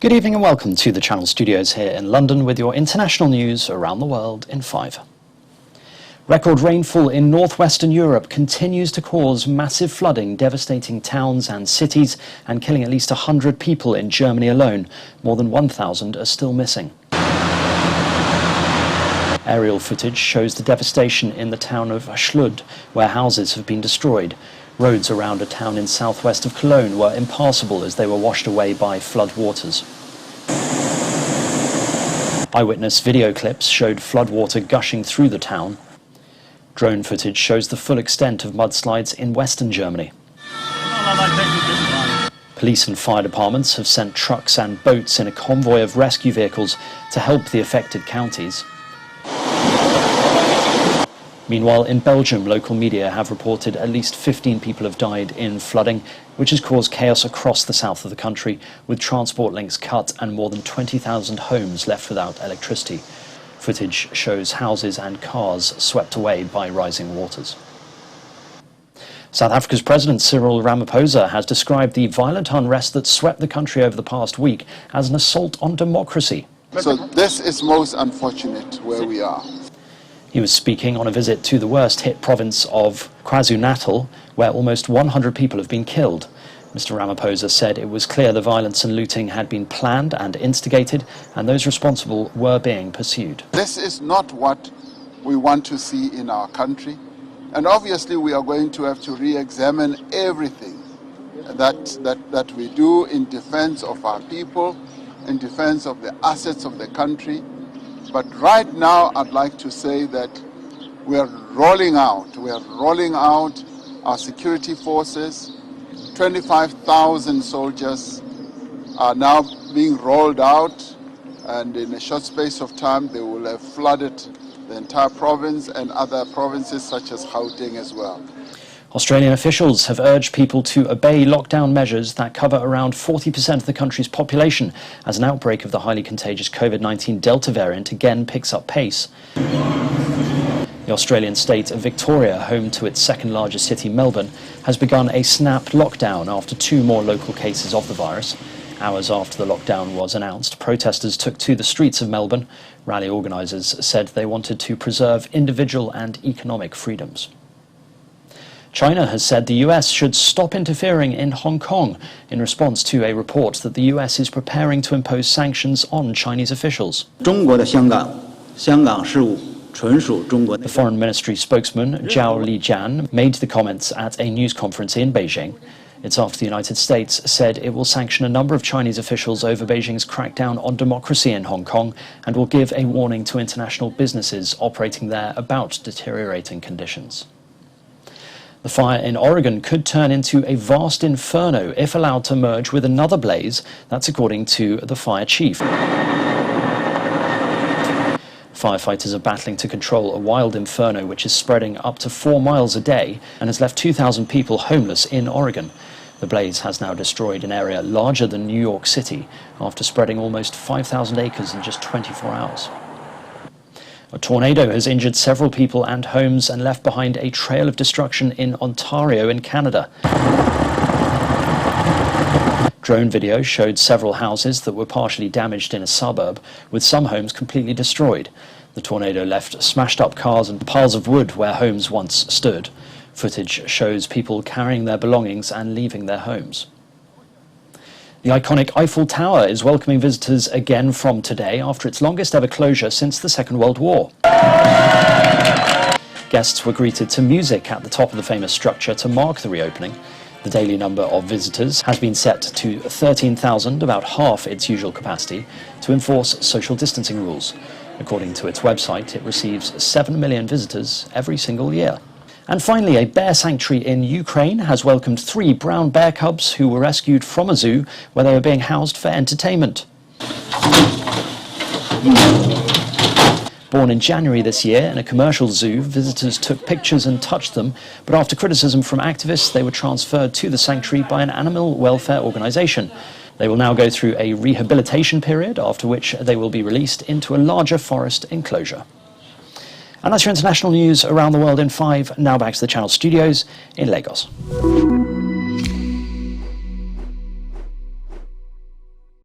Good evening and welcome to the Channel Studios here in London with your international news around the world in 5. Record rainfall in northwestern Europe continues to cause massive flooding, devastating towns and cities and killing at least 100 people in Germany alone. More than 1,000 are still missing. Aerial footage shows the devastation in the town of Schlud, where houses have been destroyed. Roads around a town in southwest of Cologne were impassable as they were washed away by flood waters. Eyewitness video clips showed floodwater gushing through the town. Drone footage shows the full extent of mudslides in western Germany. Police and fire departments have sent trucks and boats in a convoy of rescue vehicles to help the affected counties. Meanwhile, in Belgium, local media have reported at least 15 people have died in flooding, which has caused chaos across the south of the country, with transport links cut and more than 20,000 homes left without electricity. Footage shows houses and cars swept away by rising waters. South Africa's President Cyril Ramaphosa has described the violent unrest that swept the country over the past week as an assault on democracy. So this is most unfortunate where we are. He was speaking on a visit to the worst-hit province of KwaZulu-Natal, where almost 100 people have been killed. Mr. Ramaphosa said it was clear the violence and looting had been planned and instigated, and those responsible were being pursued. This is not what we want to see in our country, and obviously we are going to have to re-examine everything that we do in defense of our people, in defense of the assets of the country. But right now, I'd like to say that we are rolling out our security forces. 25,000 soldiers are now being rolled out, and in a short space of time, they will have flooded the entire province and other provinces such as Gauteng as well. Australian officials have urged people to obey lockdown measures that cover around 40% of the country's population as an outbreak of the highly contagious COVID-19 Delta variant again picks up pace. The Australian state of Victoria, home to its second largest city, Melbourne, has begun a snap lockdown after 2 more local cases of the virus. Hours after the lockdown was announced, protesters took to the streets of Melbourne. Rally organisers said they wanted to preserve individual and economic freedoms. China has said the US should stop interfering in Hong Kong in response to a report that the US is preparing to impose sanctions on Chinese officials. The Foreign Ministry spokesman Zhao Lijian made the comments at a news conference in Beijing. It's after the United States said it will sanction a number of Chinese officials over Beijing's crackdown on democracy in Hong Kong and will give a warning to international businesses operating there about deteriorating conditions. The fire in Oregon could turn into a vast inferno if allowed to merge with another blaze. That's according to the fire chief. Firefighters are battling to control a wild inferno which is spreading up to 4 miles a day and has left 2,000 people homeless in Oregon. The blaze has now destroyed an area larger than New York City after spreading almost 5,000 acres in just 24 hours. A tornado has injured several people and homes and left behind a trail of destruction in Ontario in Canada. Drone video showed several houses that were partially damaged in a suburb, with some homes completely destroyed. The tornado left smashed up cars and piles of wood where homes once stood. Footage shows people carrying their belongings and leaving their homes. The iconic Eiffel Tower is welcoming visitors again from today after its longest ever closure since the Second World War. Guests were greeted to music at the top of the famous structure to mark the reopening. The daily number of visitors has been set to 13,000, about half its usual capacity, to enforce social distancing rules. According to its website, it receives 7 million visitors every single year. And finally, a bear sanctuary in Ukraine has welcomed 3 brown bear cubs who were rescued from a zoo where they were being housed for entertainment. Born in January this year in a commercial zoo, visitors took pictures and touched them, but after criticism from activists, they were transferred to the sanctuary by an animal welfare organisation. They will now go through a rehabilitation period, after which they will be released into a larger forest enclosure. And that's your international news around the world in 5. Now back to the Channel Studios in Lagos.